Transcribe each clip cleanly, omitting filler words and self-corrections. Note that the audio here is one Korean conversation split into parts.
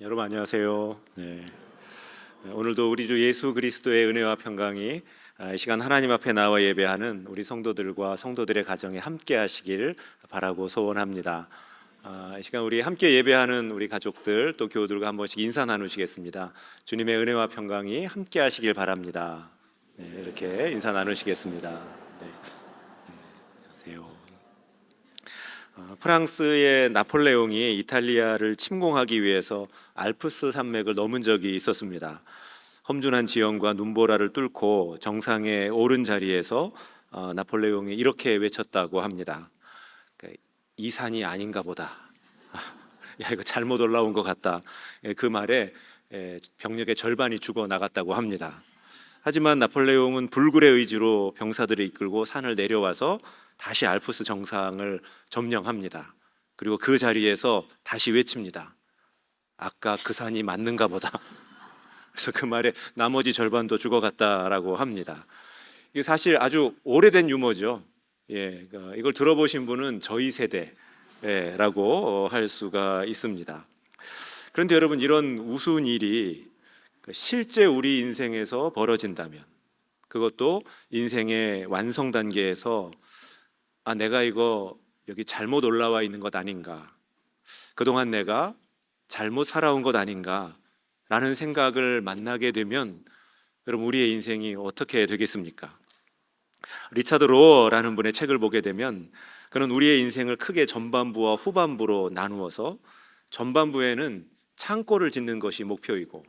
여러분 안녕하세요. 오늘도 우리 주 예수 그리스도의 은혜와 평강이 이 시간 하나님 앞에 나와 예배하는 우리 성도들과 성도들의 가정에 함께 하시길 바라고 소원합니다. 이 시간 우리 함께 예배하는 우리 가족들 또 교우들과 한 번씩 인사 나누시겠습니다. 주님의 은혜와 평강이 함께 하시길 바랍니다. 이렇게 인사 나누시겠습니다. 안녕하세요. 프랑스의 나폴레옹이 이탈리아를 침공하기 위해서 알프스 산맥을 넘은 적이 있었습니다. 험준한 지형과 눈보라를 뚫고 정상에 오른 자리에서 나폴레옹이 이렇게 외쳤다고 합니다. 이 산이 아닌가 보다. 야, 이거 잘못 올라온 것 같다. 그 말에 병력의 절반이 죽어 나갔다고 합니다. 하지만 나폴레옹은 불굴의 의지로 병사들을 이끌고 산을 내려와서 다시 알프스 정상을 점령합니다. 그리고 그 자리에서 다시 외칩니다. 아까 그 산이 맞는가 보다. 그래서 그 말에 나머지 절반도 죽어갔다라고 합니다. 이게 사실 아주 오래된 유머죠. 이걸 들어보신 분은 저희 세대라고 할 수가 있습니다. 그런데 여러분, 이런 우스운 일이 실제 우리 인생에서 벌어진다면, 그것도 인생의 완성 단계에서 내가 이거 여기 잘못 올라와 있는 것 아닌가, 그동안 내가 잘못 살아온 것 아닌가 라는 생각을 만나게 되면 여러분, 우리의 인생이 어떻게 되겠습니까? 리차드 로어라는 분의 책을 보게 되면 그는 우리의 인생을 크게 전반부와 후반부로 나누어서 전반부에는 창고를 짓는 것이 목표이고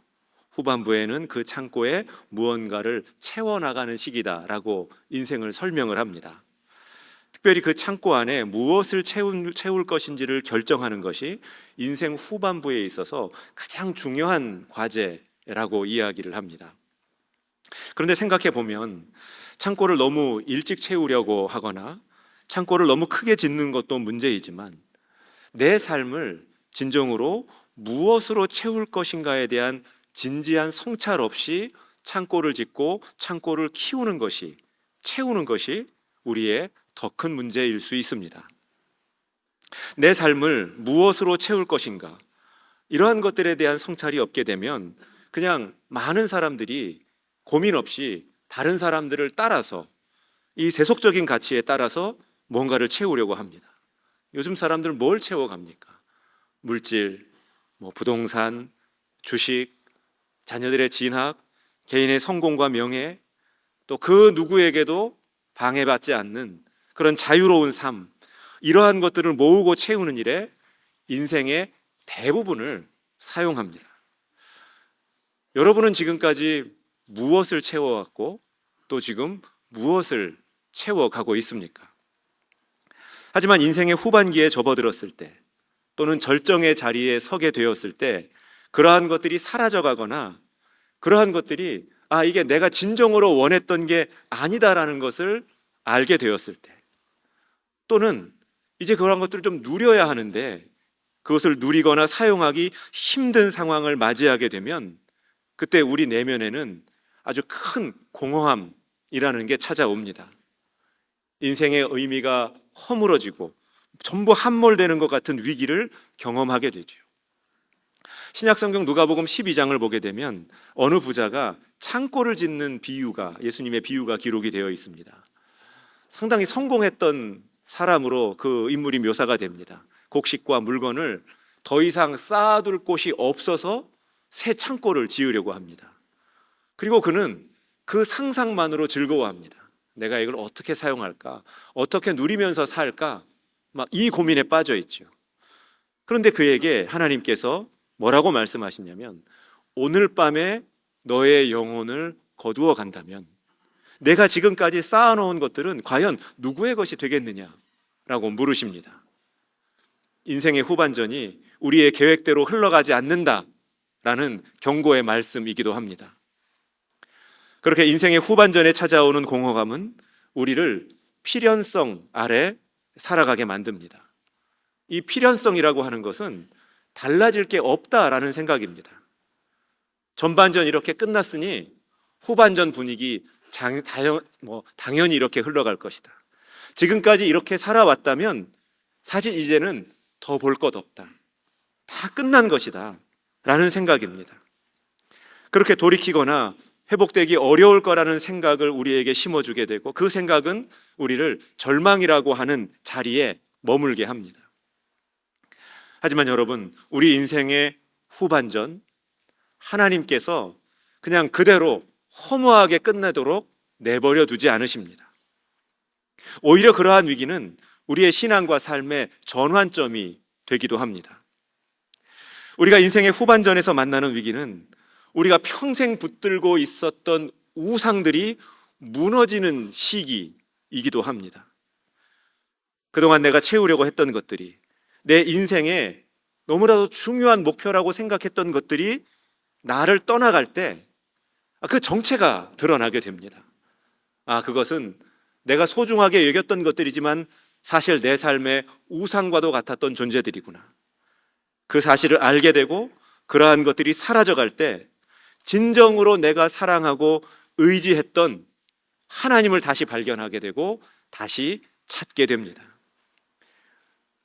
후반부에는 그 창고에 무언가를 채워나가는 시기다라고 인생을 설명을 합니다. 특별히 그 창고 안에 무엇을 채울 것인지를 결정하는 것이 인생 후반부에 있어서 가장 중요한 과제라고 이야기를 합니다. 그런데 생각해 보면 창고를 너무 일찍 채우려고 하거나 창고를 너무 크게 짓는 것도 문제이지만 내 삶을 진정으로 무엇으로 채울 것인가에 대한 진지한 성찰 없이 창고를 짓고 창고를 키우는 것이, 채우는 것이 우리의 더 큰 문제일 수 있습니다. 내 삶을 무엇으로 채울 것인가, 이러한 것들에 대한 성찰이 없게 되면 그냥 많은 사람들이 고민 없이 다른 사람들을 따라서 이 세속적인 가치에 따라서 뭔가를 채우려고 합니다. 요즘 사람들은 뭘 채워갑니까? 물질, 부동산, 주식, 자녀들의 진학, 개인의 성공과 명예, 또 그 누구에게도 방해받지 않는 그런 자유로운 삶, 이러한 것들을 모으고 채우는 일에 인생의 대부분을 사용합니다. 여러분은 지금까지 무엇을 채워왔고 또 지금 무엇을 채워가고 있습니까? 하지만 인생의 후반기에 접어들었을 때 또는 절정의 자리에 서게 되었을 때 그러한 것들이 사라져가거나 그러한 것들이 이게 내가 진정으로 원했던 게 아니다라는 것을 알게 되었을 때, 또는 이제 그러한 것들을 좀 누려야 하는데 그것을 누리거나 사용하기 힘든 상황을 맞이하게 되면 그때 우리 내면에는 아주 큰 공허함이라는 게 찾아옵니다. 인생의 의미가 허물어지고 전부 함몰되는 것 같은 위기를 경험하게 되죠. 신약성경 누가복음 12장을 보게 되면 어느 부자가 창고를 짓는 비유가, 예수님의 비유가 기록이 되어 있습니다. 상당히 성공했던 사람으로 그 인물이 묘사가 됩니다. 곡식과 물건을 더 이상 쌓아둘 곳이 없어서 새 창고를 지으려고 합니다. 그리고 그는 그 상상만으로 즐거워합니다. 내가 이걸 어떻게 사용할까? 어떻게 누리면서 살까? 막 이 고민에 빠져 있죠. 그런데 그에게 하나님께서 뭐라고 말씀하시냐면, 오늘 밤에 너의 영혼을 거두어 간다면 내가 지금까지 쌓아놓은 것들은 과연 누구의 것이 되겠느냐라고 물으십니다. 인생의 후반전이 우리의 계획대로 흘러가지 않는다라는 경고의 말씀이기도 합니다. 그렇게 인생의 후반전에 찾아오는 공허감은 우리를 필연성 아래 살아가게 만듭니다. 이 필연성이라고 하는 것은 달라질 게 없다라는 생각입니다. 전반전 이렇게 끝났으니 후반전 분위기 당연히 이렇게 흘러갈 것이다. 지금까지 이렇게 살아왔다면 사실 이제는 더 볼 것 없다. 다 끝난 것이다. 라는 생각입니다. 그렇게 돌이키거나 회복되기 어려울 거라는 생각을 우리에게 심어주게 되고, 그 생각은 우리를 절망이라고 하는 자리에 머물게 합니다. 하지만 여러분, 우리 인생의 후반전, 하나님께서 그냥 그대로 허무하게 끝내도록 내버려 두지 않으십니다. 오히려 그러한 위기는 우리의 신앙과 삶의 전환점이 되기도 합니다. 우리가 인생의 후반전에서 만나는 위기는 우리가 평생 붙들고 있었던 우상들이 무너지는 시기이기도 합니다. 그동안 내가 채우려고 했던 것들이, 내 인생에 너무나도 중요한 목표라고 생각했던 것들이 나를 떠나갈 때 그 정체가 드러나게 됩니다. 그것은 내가 소중하게 여겼던 것들이지만 사실 내 삶의 우상과도 같았던 존재들이구나. 그 사실을 알게 되고 그러한 것들이 사라져갈 때 진정으로 내가 사랑하고 의지했던 하나님을 다시 발견하게 되고 다시 찾게 됩니다.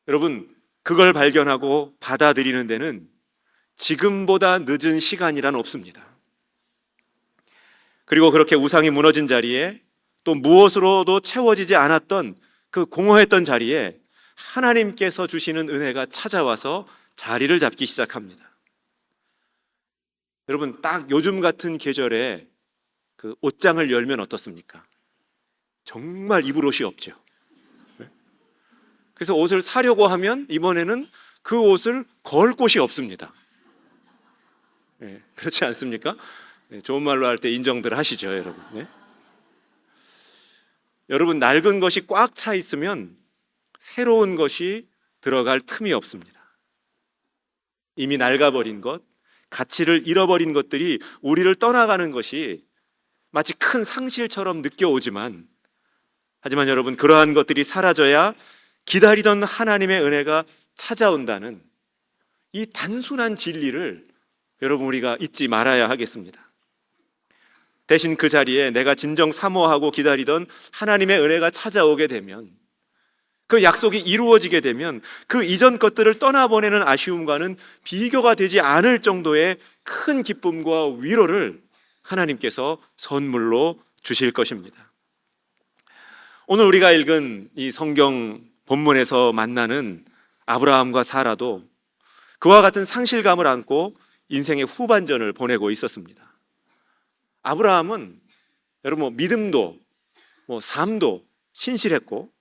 여러분, 그걸 발견하고 받아들이는 데는 지금보다 늦은 시간이란 없습니다. 그리고 그렇게 우상이 무너진 자리에, 또 무엇으로도 채워지지 않았던 그 공허했던 자리에 하나님께서 주시는 은혜가 찾아와서 자리를 잡기 시작합니다. 여러분, 딱 요즘 같은 계절에 그 옷장을 열면 어떻습니까? 정말 입을 옷이 없죠. 그래서 옷을 사려고 하면 이번에는 그 옷을 걸 곳이 없습니다. 그렇지 않습니까? 좋은 말로 할 때 인정들 하시죠, 여러분. 여러분, 낡은 것이 꽉 차 있으면 새로운 것이 들어갈 틈이 없습니다. 이미 낡아버린 것, 가치를 잃어버린 것들이 우리를 떠나가는 것이 마치 큰 상실처럼 느껴오지만, 하지만 여러분, 그러한 것들이 사라져야 기다리던 하나님의 은혜가 찾아온다는 이 단순한 진리를 여러분, 우리가 잊지 말아야 하겠습니다. 대신 그 자리에 내가 진정 사모하고 기다리던 하나님의 은혜가 찾아오게 되면, 그 약속이 이루어지게 되면 그 이전 것들을 떠나보내는 아쉬움과는 비교가 되지 않을 정도의 큰 기쁨과 위로를 하나님께서 선물로 주실 것입니다. 오늘 우리가 읽은 이 성경 본문에서 만나는 아브라함과 사라도 그와 같은 상실감을 안고 인생의 후반전을 보내고 있었습니다. 아브라함은 여러분, 믿음도 삶도 신실했고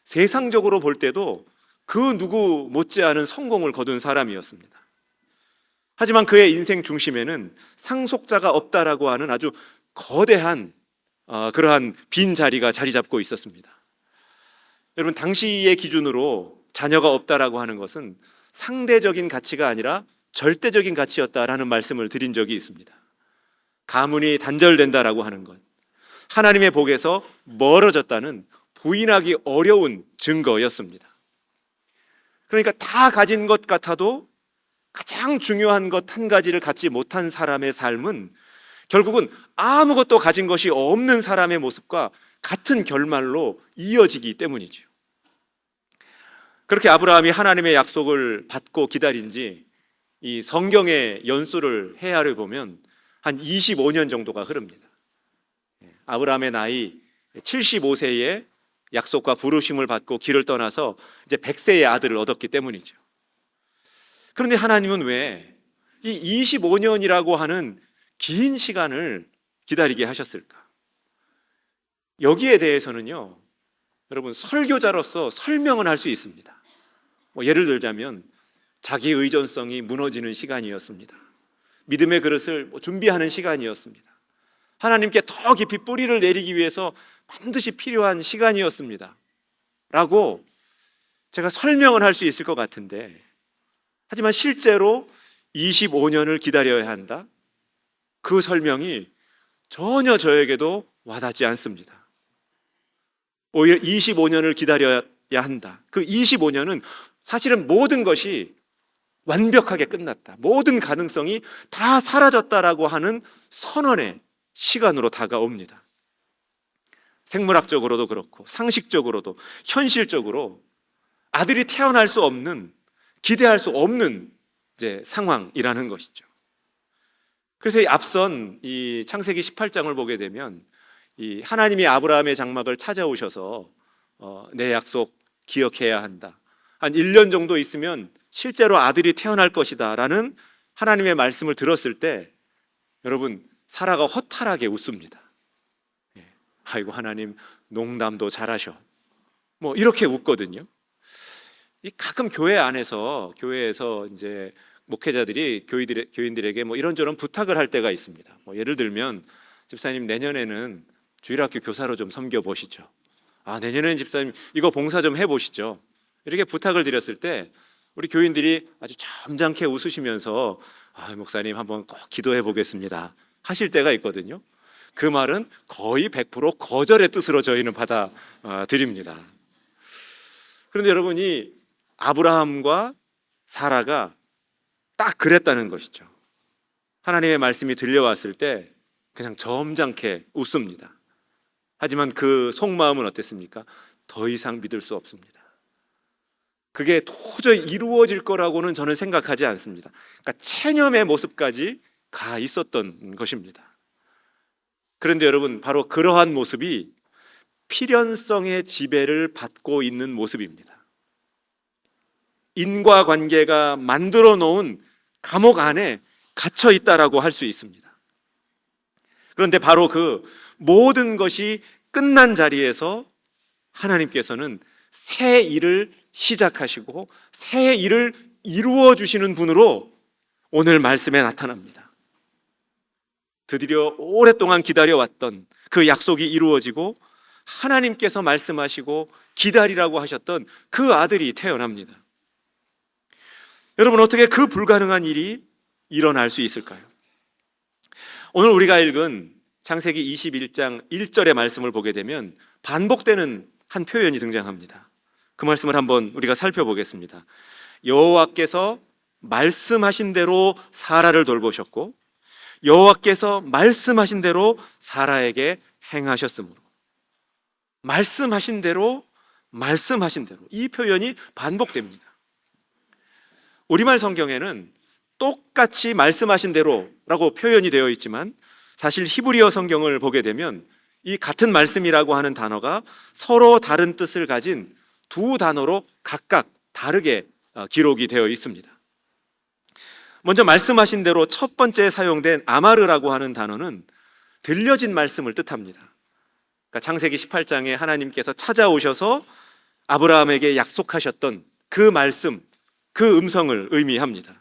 세상적으로 볼 때도 그 누구 못지않은 성공을 거둔 사람이었습니다. 하지만 그의 인생 중심에는 상속자가 없다라고 하는 아주 거대한 그러한 빈 자리가 자리 잡고 있었습니다. 여러분, 당시의 기준으로 자녀가 없다라고 하는 것은 상대적인 가치가 아니라 절대적인 가치였다라는 말씀을 드린 적이 있습니다. 가문이 단절된다라고 하는 것, 하나님의 복에서 멀어졌다는 부인하기 어려운 증거였습니다. 그러니까 다 가진 것 같아도 가장 중요한 것 한 가지를 갖지 못한 사람의 삶은 결국은 아무것도 가진 것이 없는 사람의 모습과 같은 결말로 이어지기 때문이죠. 그렇게 아브라함이 하나님의 약속을 받고 기다린 지 이 성경의 연수를 헤아려 보면 한 25년 정도가 흐릅니다. 아브라함의 나이 75세에 약속과 부르심을 받고 길을 떠나서 이제 100세의 아들을 얻었기 때문이죠. 그런데 하나님은 왜 이 25년이라고 하는 긴 시간을 기다리게 하셨을까? 여기에 대해서는요, 여러분, 설교자로서 설명은 할 수 있습니다. 예를 들자면 자기 의존성이 무너지는 시간이었습니다. 믿음의 그릇을 준비하는 시간이었습니다. 하나님께 더 깊이 뿌리를 내리기 위해서 반드시 필요한 시간이었습니다 라고 제가 설명을 할 수 있을 것 같은데, 하지만 실제로 25년을 기다려야 한다? 그 설명이 전혀 저에게도 와닿지 않습니다. 오히려 25년을 기다려야 한다. 그 25년은 사실은 모든 것이 완벽하게 끝났다, 모든 가능성이 다 사라졌다라고 하는 선언의 시간으로 다가옵니다. 생물학적으로도 그렇고 상식적으로도 현실적으로 아들이 태어날 수 없는, 기대할 수 없는 이제 상황이라는 것이죠. 그래서 이 앞선 이 창세기 18장을 보게 되면 이 하나님이 아브라함의 장막을 찾아오셔서 내 약속 기억해야 한다. 한 1년 정도 있으면 실제로 아들이 태어날 것이다 라는 하나님의 말씀을 들었을 때 여러분 사라가 허탈하게 웃습니다. 아이고 하나님 농담도 잘하셔. 뭐 이렇게 웃거든요. 이 가끔 교회에서 이제 목회자들이 교인들에게 뭐 이런저런 부탁을 할 때가 있습니다. 뭐 예를 들면 집사님 내년에는 주일학교 교사로 좀 섬겨 보시죠. 내년에는 집사님 이거 봉사 좀 해보시죠. 이렇게 부탁을 드렸을 때 우리 교인들이 아주 점잖게 웃으시면서 목사님 한번 꼭 기도해 보겠습니다 하실 때가 있거든요. 그 말은 거의 100% 거절의 뜻으로 저희는 받아들입니다. 그런데 여러분이 아브라함과 사라가 딱 그랬다는 것이죠. 하나님의 말씀이 들려왔을 때 그냥 점잖게 웃습니다. 하지만 그 속마음은 어땠습니까? 더 이상 믿을 수 없습니다. 그게 도저히 이루어질 거라고는 저는 생각하지 않습니다. 그러니까 체념의 모습까지 가 있었던 것입니다. 그런데 여러분 바로 그러한 모습이 필연성의 지배를 받고 있는 모습입니다. 인과관계가 만들어 놓은 감옥 안에 갇혀 있다라고 할 수 있습니다. 그런데 바로 그 모든 것이 끝난 자리에서 하나님께서는 새 일을 시작하시고 새 일을 이루어 주시는 분으로 오늘 말씀에 나타납니다. 드디어 오랫동안 기다려왔던 그 약속이 이루어지고 하나님께서 말씀하시고 기다리라고 하셨던 그 아들이 태어납니다. 여러분 어떻게 그 불가능한 일이 일어날 수 있을까요? 오늘 우리가 읽은 창세기 21장 1절의 말씀을 보게 되면 반복되는 한 표현이 등장합니다. 그 말씀을 한번 우리가 살펴보겠습니다. 여호와께서 말씀하신 대로 사라를 돌보셨고 여호와께서 말씀하신 대로 사라에게 행하셨으므로. 말씀하신 대로 이 표현이 반복됩니다. 우리말 성경에는 똑같이 말씀하신 대로라고 표현이 되어 있지만 사실 히브리어 성경을 보게 되면 이 같은 말씀이라고 하는 단어가 서로 다른 뜻을 가진 두 단어로 각각 다르게 기록이 되어 있습니다. 먼저 말씀하신 대로 첫 번째 사용된 아마르라고 하는 단어는 들려진 말씀을 뜻합니다. 그러니까 창세기 18장에 하나님께서 찾아오셔서 아브라함에게 약속하셨던 그 말씀, 그 음성을 의미합니다.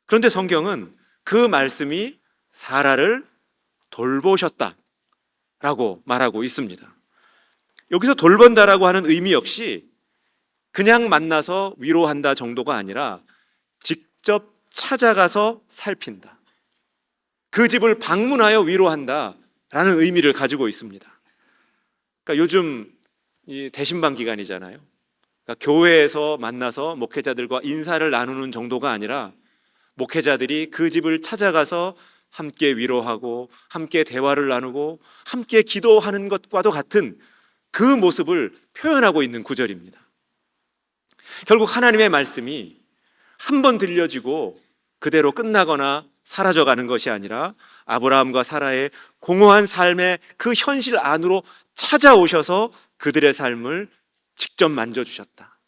그런데 성경은 그 말씀이 사라를 돌보셨다라고 말하고 있습니다. 여기서 돌본다라고 하는 의미 역시 그냥 만나서 위로한다 정도가 아니라 직접 찾아가서 살핀다. 그 집을 방문하여 위로한다라는 의미를 가지고 있습니다. 그러니까 요즘 이 대신방 기간이잖아요. 그러니까 교회에서 만나서 목회자들과 인사를 나누는 정도가 아니라 목회자들이 그 집을 찾아가서 함께 위로하고 함께 대화를 나누고 함께 기도하는 것과도 같은 그 모습을 표현하고 있는 구절입니다. 결국 하나님의 말씀이 한 번 들려지고 그대로 끝나거나 사라져가는 것이 아니라 아브라함과 사라의 공허한 삶의 그 현실 안으로 찾아오셔서 그들의 삶을 직접 만져주셨다,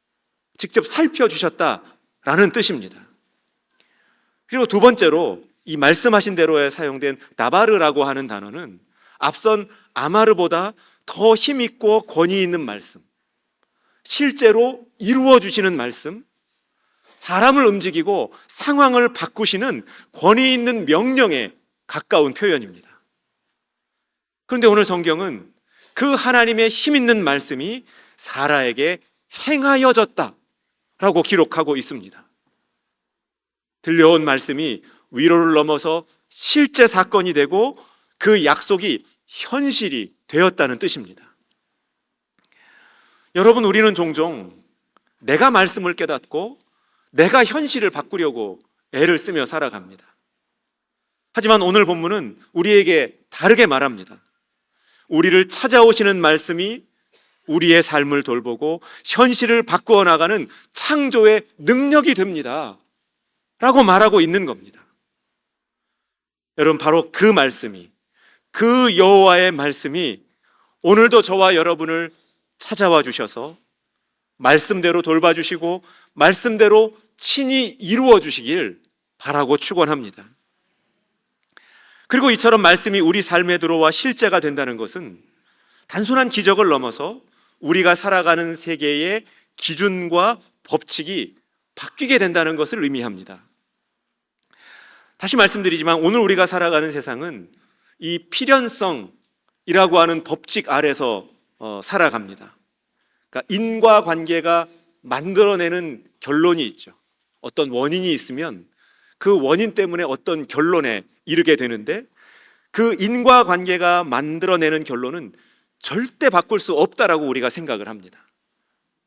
직접 살펴주셨다라는 뜻입니다. 그리고 두 번째로 이 말씀하신 대로에 사용된 나바르라고 하는 단어는 앞선 아마르보다 더 힘있고 권위 있는 말씀, 실제로 이루어 주시는 말씀, 사람을 움직이고 상황을 바꾸시는 권위 있는 명령에 가까운 표현입니다. 그런데 오늘 성경은 그 하나님의 힘 있는 말씀이 사라에게 행하여졌다라고 기록하고 있습니다. 들려온 말씀이 위로를 넘어서 실제 사건이 되고 그 약속이 현실이 되었다는 뜻입니다. 여러분, 우리는 종종 내가 말씀을 깨닫고 내가 현실을 바꾸려고 애를 쓰며 살아갑니다. 하지만 오늘 본문은 우리에게 다르게 말합니다. 우리를 찾아오시는 말씀이 우리의 삶을 돌보고 현실을 바꾸어 나가는 창조의 능력이 됩니다. 라고 말하고 있는 겁니다. 여러분, 바로 그 말씀이, 그 여호와의 말씀이 오늘도 저와 여러분을 찾아와 주셔서 말씀대로 돌봐주시고 말씀대로 친히 이루어 주시길 바라고 축원합니다. 그리고 이처럼 말씀이 우리 삶에 들어와 실제가 된다는 것은 단순한 기적을 넘어서 우리가 살아가는 세계의 기준과 법칙이 바뀌게 된다는 것을 의미합니다. 다시 말씀드리지만 오늘 우리가 살아가는 세상은 이 필연성이라고 하는 법칙 아래서 살아갑니다. 그러니까 인과관계가 만들어내는 결론이 있죠. 어떤 원인이 있으면 그 원인 때문에 어떤 결론에 이르게 되는데, 그 인과관계가 만들어내는 결론은 절대 바꿀 수 없다라고 우리가 생각을 합니다.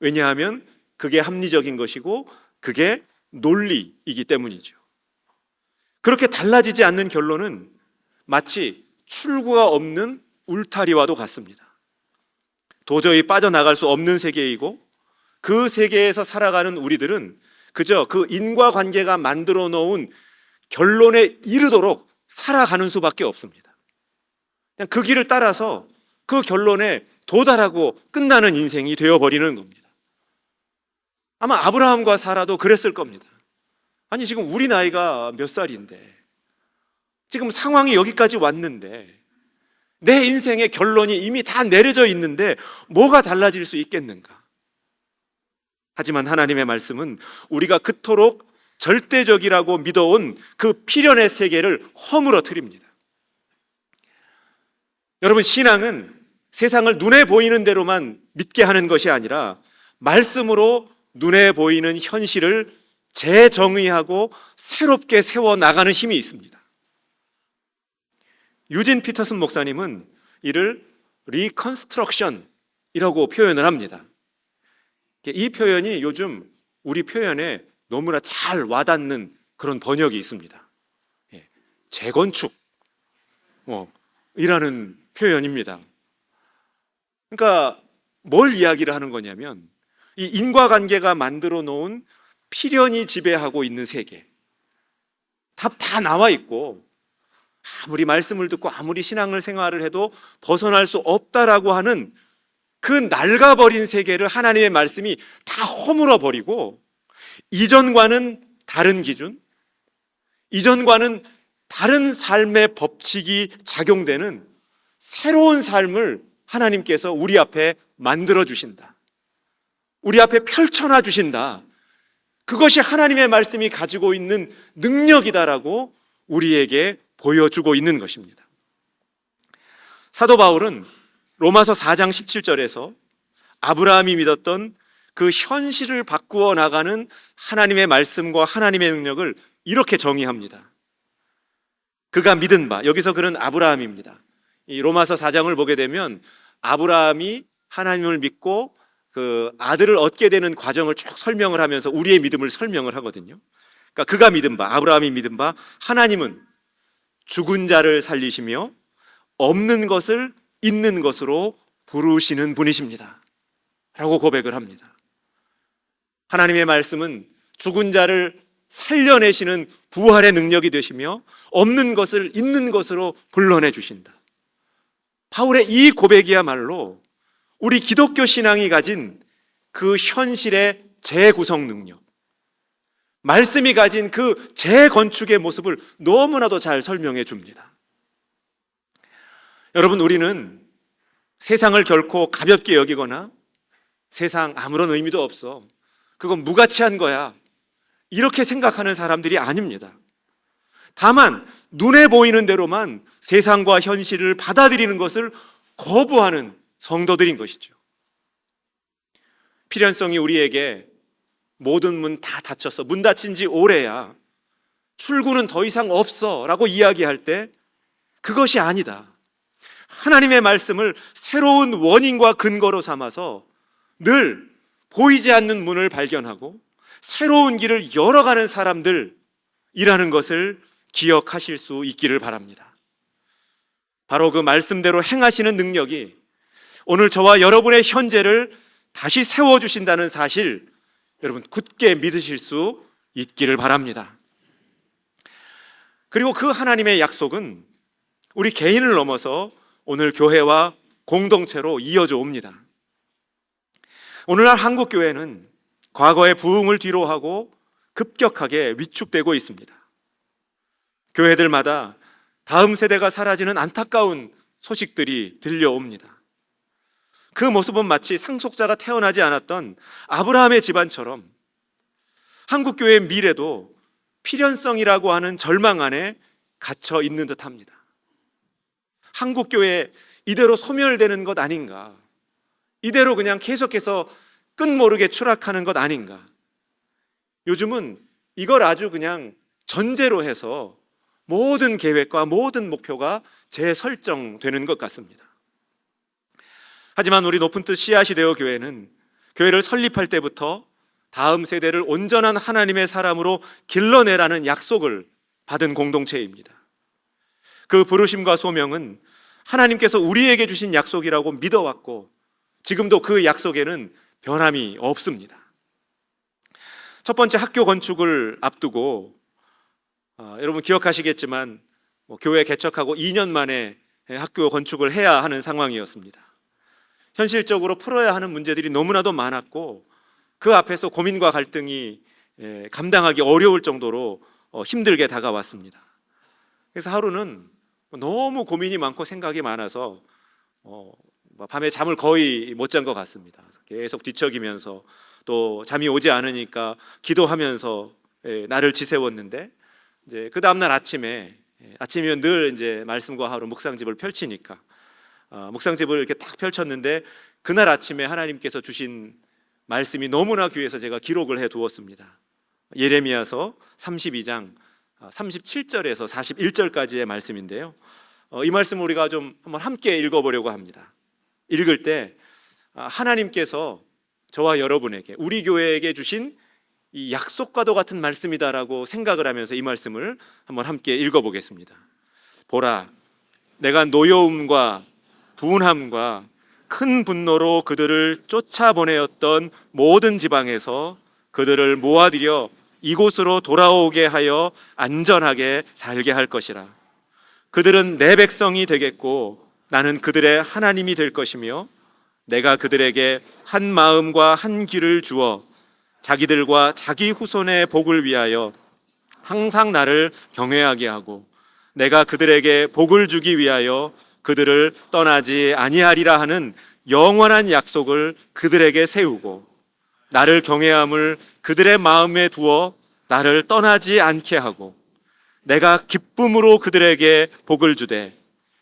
왜냐하면 그게 합리적인 것이고 그게 논리이기 때문이죠. 그렇게 달라지지 않는 결론은 마치 출구가 없는 울타리와도 같습니다. 도저히 빠져나갈 수 없는 세계이고 그 세계에서 살아가는 우리들은 그저 그 인과관계가 만들어 놓은 결론에 이르도록 살아가는 수밖에 없습니다. 그냥 그 길을 따라서 그 결론에 도달하고 끝나는 인생이 되어버리는 겁니다. 아마 아브라함과 사라도 그랬을 겁니다. 아니, 지금 우리 나이가 몇 살인데, 지금 상황이 여기까지 왔는데, 내 인생의 결론이 이미 다 내려져 있는데 뭐가 달라질 수 있겠는가? 하지만 하나님의 말씀은 우리가 그토록 절대적이라고 믿어온 그 필연의 세계를 허물어뜨립니다. 여러분, 신앙은 세상을 눈에 보이는 대로만 믿게 하는 것이 아니라 말씀으로 눈에 보이는 현실을 재정의하고 새롭게 세워나가는 힘이 있습니다. 유진 피터슨 목사님은 이를 리컨스트럭션이라고 표현을 합니다. 이 표현이 요즘 우리 표현에 너무나 잘 와닿는 그런 번역이 있습니다. 재건축 이라는 표현입니다. 그러니까 뭘 이야기를 하는 거냐면, 이 인과관계가 만들어 놓은 필연이 지배하고 있는 세계, 답 다 나와 있고 아무리 말씀을 듣고 아무리 신앙을 생활을 해도 벗어날 수 없다라고 하는 그 낡아버린 세계를 하나님의 말씀이 다 허물어 버리고, 이전과는 다른 기준, 이전과는 다른 삶의 법칙이 작용되는 새로운 삶을 하나님께서 우리 앞에 만들어 주신다, 우리 앞에 펼쳐놔 주신다. 그것이 하나님의 말씀이 가지고 있는 능력이다라고 우리에게 보여주고 있는 것입니다. 사도 바울은 로마서 4장 17절에서 아브라함이 믿었던 그 현실을 바꾸어 나가는 하나님의 말씀과 하나님의 능력을 이렇게 정의합니다. 그가 믿은 바, 여기서 그는 아브라함입니다. 이 로마서 4장을 보게 되면 아브라함이 하나님을 믿고 그 아들을 얻게 되는 과정을 쭉 설명을 하면서 우리의 믿음을 설명을 하거든요. 그러니까 그가 믿은 바, 아브라함이 믿은 바, 하나님은 죽은 자를 살리시며 없는 것을 있는 것으로 부르시는 분이십니다 라고 고백을 합니다. 하나님의 말씀은 죽은 자를 살려내시는 부활의 능력이 되시며 없는 것을 있는 것으로 불러내 주신다. 바울의 이 고백이야말로 우리 기독교 신앙이 가진 그 현실의 재구성 능력, 말씀이 가진 그 재건축의 모습을 너무나도 잘 설명해 줍니다. 여러분, 우리는 세상을 결코 가볍게 여기거나 세상 아무런 의미도 없어, 그건 무가치한 거야, 이렇게 생각하는 사람들이 아닙니다. 다만 눈에 보이는 대로만 세상과 현실을 받아들이는 것을 거부하는 성도들인 것이죠. 필연성이 우리에게 모든 문 다 닫혔어, 문 닫힌 지 오래야, 출구는 더 이상 없어 라고 이야기할 때 그것이 아니다. 하나님의 말씀을 새로운 원인과 근거로 삼아서 늘 보이지 않는 문을 발견하고 새로운 길을 열어가는 사람들이라는 것을 기억하실 수 있기를 바랍니다. 바로 그 말씀대로 행하시는 능력이 오늘 저와 여러분의 현재를 다시 세워주신다는 사실, 여러분 굳게 믿으실 수 있기를 바랍니다. 그리고 그 하나님의 약속은 우리 개인을 넘어서 오늘 교회와 공동체로 이어져 옵니다. 오늘날 한국 교회는 과거의 부흥을 뒤로하고 급격하게 위축되고 있습니다. 교회들마다 다음 세대가 사라지는 안타까운 소식들이 들려옵니다. 그 모습은 마치 상속자가 태어나지 않았던 아브라함의 집안처럼 한국 교회의 미래도 필연성이라고 하는 절망 안에 갇혀 있는 듯합니다. 한국 교회 이대로 소멸되는 것 아닌가? 이대로 그냥 계속해서 끝모르게 추락하는 것 아닌가? 요즘은 이걸 아주 그냥 전제로 해서 모든 계획과 모든 목표가 재설정되는 것 같습니다. 하지만 우리 높은 뜻 씨앗이 되어 교회는 교회를 설립할 때부터 다음 세대를 온전한 하나님의 사람으로 길러내라는 약속을 받은 공동체입니다. 그 부르심과 소명은 하나님께서 우리에게 주신 약속이라고 믿어왔고 지금도 그 약속에는 변함이 없습니다. 첫 번째 학교 건축을 앞두고 여러분 기억하시겠지만 교회 개척하고 2년 만에 학교 건축을 해야 하는 상황이었습니다. 현실적으로 풀어야 하는 문제들이 너무나도 많았고 그 앞에서 고민과 갈등이 감당하기 어려울 정도로 힘들게 다가왔습니다. 그래서 하루는 너무 고민이 많고 생각이 많아서 밤에 잠을 거의 못 잔 것 같습니다. 계속 뒤척이면서 또 잠이 오지 않으니까 기도하면서 나를 지새웠는데 이제 그 다음날 아침이면 늘 이제 말씀과 하루 묵상집을 펼치니까 묵상집을 이렇게 딱 펼쳤는데 그날 아침에 하나님께서 주신 말씀이 너무나 귀해서 제가 기록을 해 두었습니다. 예레미야서 32장 37절에서 41절까지의 말씀인데요. 이 말씀을 우리가 좀 한번 함께 읽어보려고 합니다. 읽을 때 하나님께서 저와 여러분에게 우리 교회에게 주신 이 약속과도 같은 말씀이다라고 생각을 하면서 이 말씀을 한번 함께 읽어보겠습니다. 보라, 내가 노여움과 분함과 큰 분노로 그들을 쫓아보내었던 모든 지방에서 그들을 모아들여 이곳으로 돌아오게 하여 안전하게 살게 할 것이라. 그들은 내 백성이 되겠고 나는 그들의 하나님이 될 것이며 내가 그들에게 한 마음과 한 귀를 주어 자기들과 자기 후손의 복을 위하여 항상 나를 경외하게 하고 내가 그들에게 복을 주기 위하여 그들을 떠나지 아니하리라 하는 영원한 약속을 그들에게 세우고 나를 경외함을 그들의 마음에 두어 나를 떠나지 않게 하고 내가 기쁨으로 그들에게 복을 주되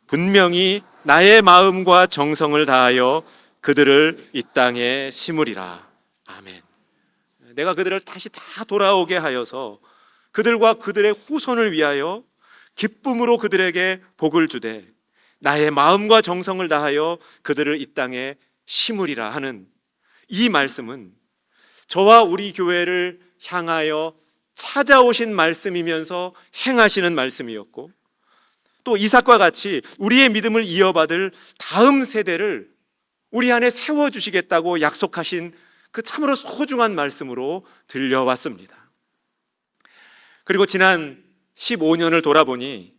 분명히 나의 마음과 정성을 다하여 그들을 이 땅에 심으리라. 아멘. 내가 그들을 다시 다 돌아오게 하여서 그들과 그들의 후손을 위하여 기쁨으로 그들에게 복을 주되 나의 마음과 정성을 다하여 그들을 이 땅에 심으리라 하는 이 말씀은 저와 우리 교회를 향하여 찾아오신 말씀이면서 행하시는 말씀이었고 또 이삭과 같이 우리의 믿음을 이어받을 다음 세대를 우리 안에 세워주시겠다고 약속하신 그 참으로 소중한 말씀으로 들려왔습니다. 그리고 지난 15년을 돌아보니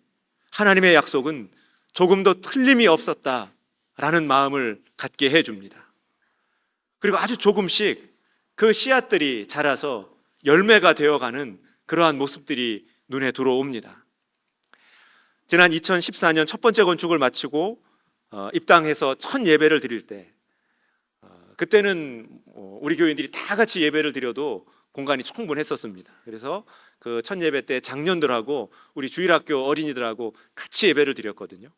하나님의 약속은 조금도 틀림이 없었다라는 마음을 갖게 해줍니다. 그리고 아주 조금씩 그 씨앗들이 자라서 열매가 되어가는 그러한 모습들이 눈에 들어옵니다. 지난 2014년 첫 번째 건축을 마치고 입당해서 첫 예배를 드릴 때 그때는 우리 교인들이 다 같이 예배를 드려도 공간이 충분했었습니다. 그래서 그 첫 예배 때 장년들하고 우리 주일학교 어린이들하고 같이 예배를 드렸거든요.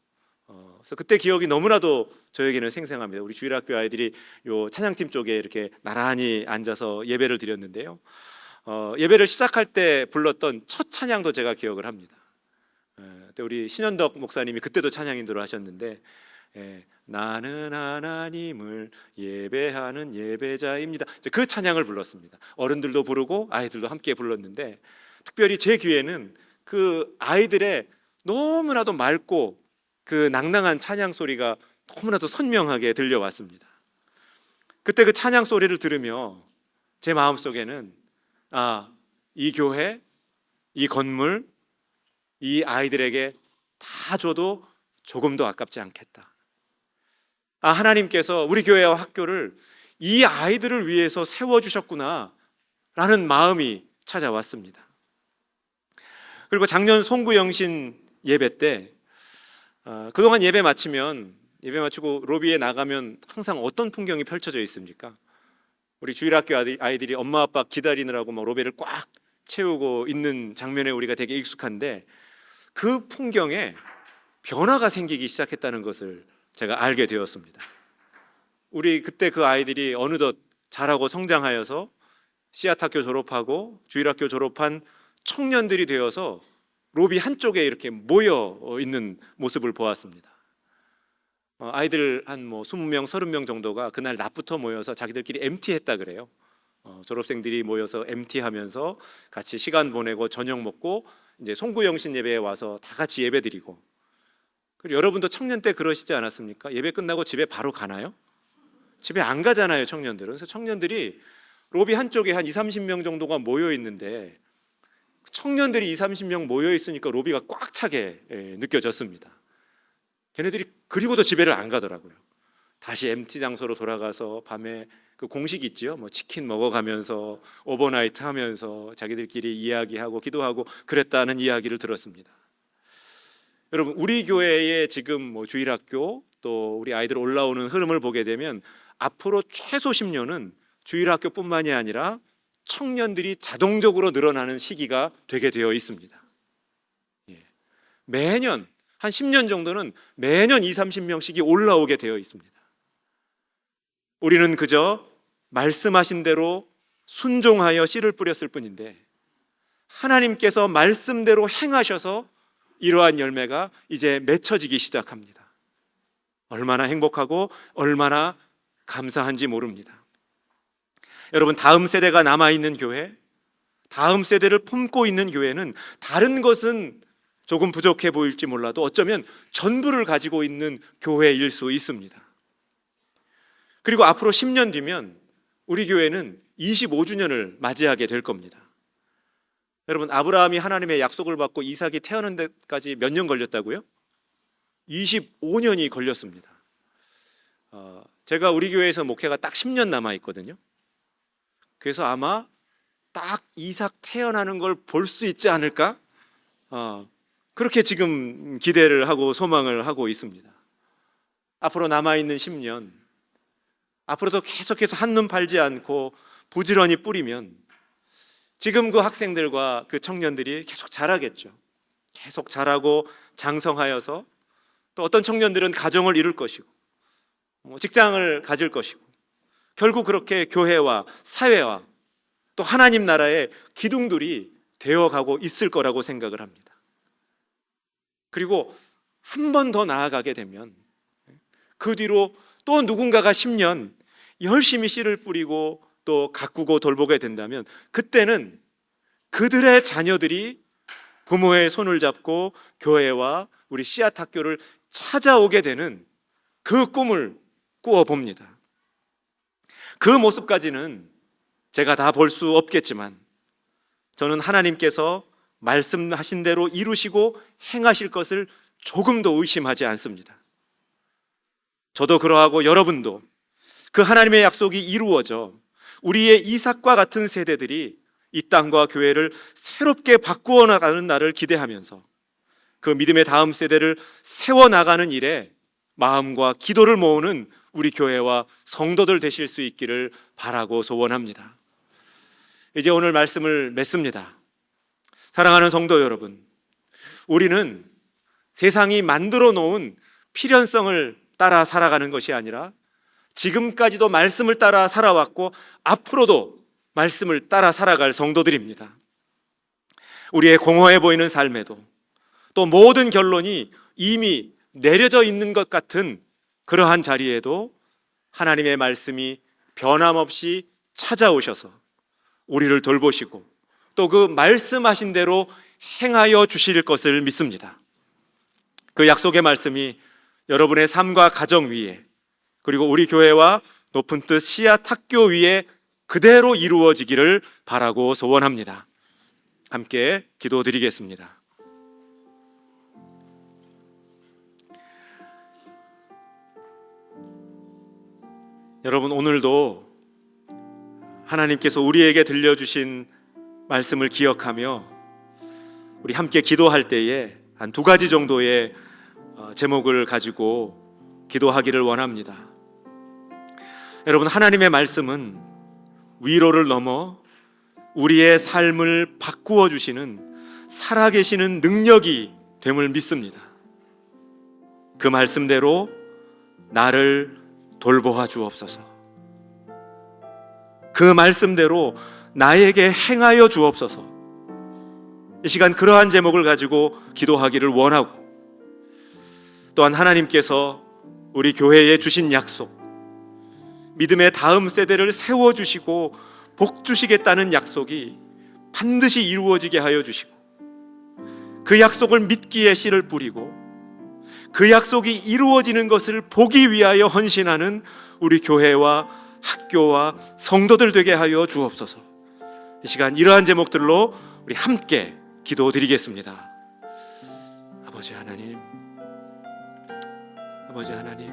그래서 그때 기억이 너무나도 저에게는 생생합니다. 우리 주일학교 아이들이 요 찬양팀 쪽에 이렇게 나란히 앉아서 예배를 드렸는데요. 예배를 시작할 때 불렀던 첫 찬양도 제가 기억을 합니다. 우리 신현덕 목사님이 그때도 찬양 인도를 하셨는데 나는 하나님을 예배하는 예배자입니다. 그 찬양을 불렀습니다. 어른들도 부르고 아이들도 함께 불렀는데 특별히 제 귀에는 그 아이들의 너무나도 맑고 그 낭낭한 찬양 소리가 너무나도 선명하게 들려왔습니다. 그때 그 찬양 소리를 들으며 제 마음속에는 이 교회, 이 건물, 이 아이들에게 다 줘도 조금도 아깝지 않겠다. 하나님께서 우리 교회와 학교를 이 아이들을 위해서 세워주셨구나 라는 마음이 찾아왔습니다. 그리고 작년 송구영신 예배 때 그동안 예배 마치고 로비에 나가면 항상 어떤 풍경이 펼쳐져 있습니까? 우리 주일학교 아이들이 엄마 아빠 기다리느라고 막 로비를 꽉 채우고 있는 장면에 우리가 되게 익숙한데, 그 풍경에 변화가 생기기 시작했다는 것을 제가 알게 되었습니다. 우리 그때 그 아이들이 어느덧 자라고 성장하여서 씨앗학교 졸업하고 주일학교 졸업한 청년들이 되어서 로비 한쪽에 이렇게 모여 있는 모습을 보았습니다. 아이들 한 20명, 30명 정도가 그날 낮부터 모여서 자기들끼리 MT했다 그래요. 졸업생들이 모여서 MT하면서 같이 시간 보내고 저녁 먹고 이제 송구영신 예배에 와서 다 같이 예배드리고. 그리고 여러분도 청년 때 그러시지 않았습니까? 예배 끝나고 집에 바로 가나요? 집에 안 가잖아요, 청년들은. 그래서 청년들이 로비 한쪽에 한 20-30명 정도가 모여 있는데, 청년들이 20-30명 모여 있으니까 로비가 꽉 차게 느껴졌습니다. 걔네들이 그리고도 집에를 안 가더라고요. 다시 MT 장소로 돌아가서 밤에 그 공식 있지요. 치킨 먹어가면서 오버나이트 하면서 자기들끼리 이야기하고 기도하고 그랬다는 이야기를 들었습니다. 여러분, 우리 교회의 지금 주일학교 또 우리 아이들 올라오는 흐름을 보게 되면 앞으로 최소 10년은 주일학교뿐만이 아니라 청년들이 자동적으로 늘어나는 시기가 되게 되어 있습니다. 매년 한 10년 정도는 매년 20-30명씩이 올라오게 되어 있습니다. 우리는 그저 말씀하신 대로 순종하여 씨를 뿌렸을 뿐인데, 하나님께서 말씀대로 행하셔서 이러한 열매가 이제 맺혀지기 시작합니다. 얼마나 행복하고 얼마나 감사한지 모릅니다. 여러분, 다음 세대가 남아있는 교회, 다음 세대를 품고 있는 교회는 다른 것은 조금 부족해 보일지 몰라도 어쩌면 전부를 가지고 있는 교회일 수 있습니다. 그리고 앞으로 10년 뒤면 우리 교회는 25주년을 맞이하게 될 겁니다. 여러분, 아브라함이 하나님의 약속을 받고 이삭이 태어난 데까지 몇 년 걸렸다고요? 25년이 걸렸습니다. 제가 우리 교회에서 목회가 딱 10년 남아 있거든요. 그래서 아마 딱 이삭 태어나는 걸 볼 수 있지 않을까? 그렇게 지금 기대를 하고 소망을 하고 있습니다. 앞으로 남아있는 10년, 앞으로도 계속해서 한눈 팔지 않고 부지런히 뿌리면 지금 그 학생들과 그 청년들이 계속 자라겠죠. 계속 자라고 장성하여서 또 어떤 청년들은 가정을 이룰 것이고 직장을 가질 것이고, 결국 그렇게 교회와 사회와 또 하나님 나라의 기둥들이 되어가고 있을 거라고 생각을 합니다. 그리고 한 번 더 나아가게 되면 그 뒤로 또 누군가가 10년 열심히 씨를 뿌리고 또 가꾸고 돌보게 된다면, 그때는 그들의 자녀들이 부모의 손을 잡고 교회와 우리 씨앗 학교를 찾아오게 되는 그 꿈을 꾸어봅니다. 그 모습까지는 제가 다 볼 수 없겠지만 저는 하나님께서 말씀하신 대로 이루시고 행하실 것을 조금도 의심하지 않습니다. 저도 그러하고 여러분도 그 하나님의 약속이 이루어져 우리의 이삭과 같은 세대들이 이 땅과 교회를 새롭게 바꾸어 나가는 날을 기대하면서 그 믿음의 다음 세대를 세워나가는 일에 마음과 기도를 모으는 우리 교회와 성도들 되실 수 있기를 바라고 소원합니다. 이제 오늘 말씀을 맺습니다. 사랑하는 성도 여러분, 우리는 세상이 만들어 놓은 필연성을 따라 살아가는 것이 아니라 지금까지도 말씀을 따라 살아왔고 앞으로도 말씀을 따라 살아갈 성도들입니다. 우리의 공허해 보이는 삶에도 또 모든 결론이 이미 내려져 있는 것 같은 그러한 자리에도 하나님의 말씀이 변함없이 찾아오셔서 우리를 돌보시고 또 그 말씀하신 대로 행하여 주실 것을 믿습니다. 그 약속의 말씀이 여러분의 삶과 가정 위에, 그리고 우리 교회와 높은 뜻 씨앗 학교 위에 그대로 이루어지기를 바라고 소원합니다. 함께 기도드리겠습니다. 여러분, 오늘도 하나님께서 우리에게 들려주신 말씀을 기억하며 우리 함께 기도할 때에 한 2가지 정도의 제목을 가지고 기도하기를 원합니다. 여러분, 하나님의 말씀은 위로를 넘어 우리의 삶을 바꾸어 주시는 살아계시는 능력이 됨을 믿습니다. 그 말씀대로 나를 돌보아 주옵소서. 그 말씀대로 나에게 행하여 주옵소서. 이 시간 그러한 제목을 가지고 기도하기를 원하고, 또한 하나님께서 우리 교회에 주신 약속, 믿음의 다음 세대를 세워주시고 복 주시겠다는 약속이 반드시 이루어지게 하여 주시고, 그 약속을 믿기에 씨를 뿌리고 그 약속이 이루어지는 것을 보기 위하여 헌신하는 우리 교회와 학교와 성도들 되게 하여 주옵소서. 이 시간 이러한 제목들로 우리 함께 기도드리겠습니다. 아버지 하나님, 아버지 하나님,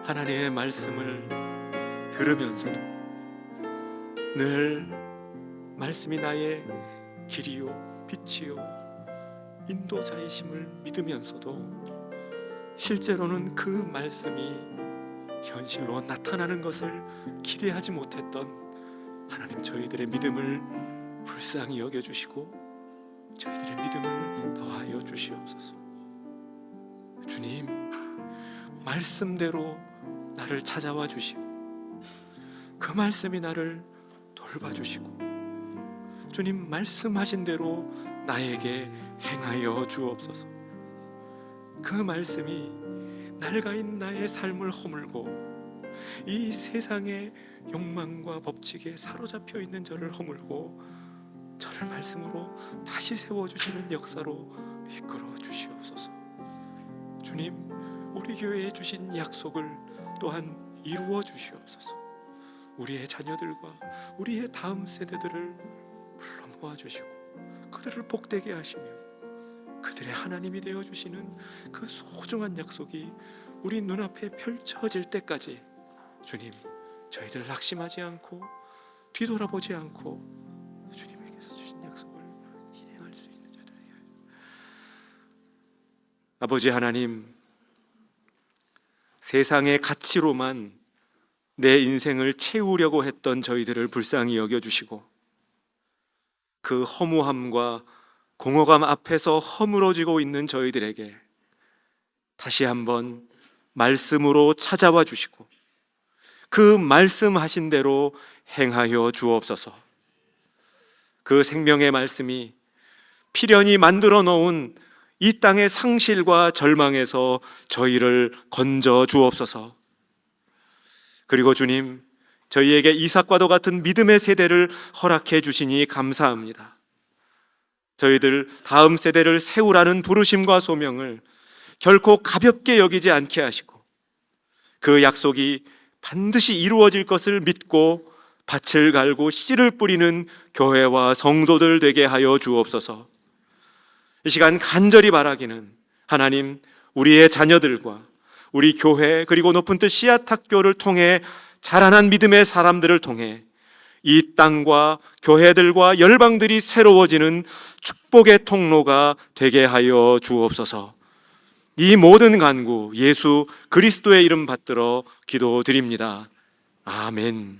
하나님의 말씀을 들으면서도 늘 말씀이 나의 길이요 빛이요 인도자이심을 믿으면서도 실제로는 그 말씀이 현실로 나타나는 것을 기대하지 못했던 하나님, 저희들의 믿음을 불쌍히 여겨주시고 저희들의 믿음을 더하여 주시옵소서. 주님, 말씀대로 나를 찾아와 주시고 그 말씀이 나를 돌봐주시고, 주님 말씀하신 대로 나에게 행하여 주옵소서. 그 말씀이 낡아인 나의 삶을 허물고 이 세상의 욕망과 법칙에 사로잡혀 있는 저를 허물고 저를 말씀으로 다시 세워주시는 역사로 이끌어 주시옵소서. 주님, 우리 교회에 주신 약속을 또한 이루어 주시옵소서. 우리의 자녀들과 우리의 다음 세대들을 불러 모아 주시고 그들을 복되게 하시며 그들의 하나님이 되어 주시는 그 소중한 약속이 우리 눈앞에 펼쳐질 때까지 주님, 저희들 낙심하지 않고 뒤돌아보지 않고 주님에게서 주신 약속을 이행할 수 있는 자들에게 하여. 아버지 하나님, 세상의 가치로만 내 인생을 채우려고 했던 저희들을 불쌍히 여겨주시고 그 허무함과 공허감 앞에서 허물어지고 있는 저희들에게 다시 한번 말씀으로 찾아와 주시고 그 말씀하신 대로 행하여 주옵소서. 그 생명의 말씀이 필연히 만들어 놓은 이 땅의 상실과 절망에서 저희를 건져 주옵소서. 그리고 주님, 저희에게 이삭과도 같은 믿음의 세대를 허락해 주시니 감사합니다. 저희들 다음 세대를 세우라는 부르심과 소명을 결코 가볍게 여기지 않게 하시고 그 약속이 반드시 이루어질 것을 믿고 밭을 갈고 씨를 뿌리는 교회와 성도들 되게 하여 주옵소서. 이 시간 간절히 바라기는 하나님, 우리의 자녀들과 우리 교회 그리고 높은 뜻 씨앗학교를 통해 자라난 믿음의 사람들을 통해 이 땅과 교회들과 열방들이 새로워지는 축복의 통로가 되게 하여 주옵소서. 이 모든 간구 예수 그리스도의 이름 받들어 기도드립니다. 아멘.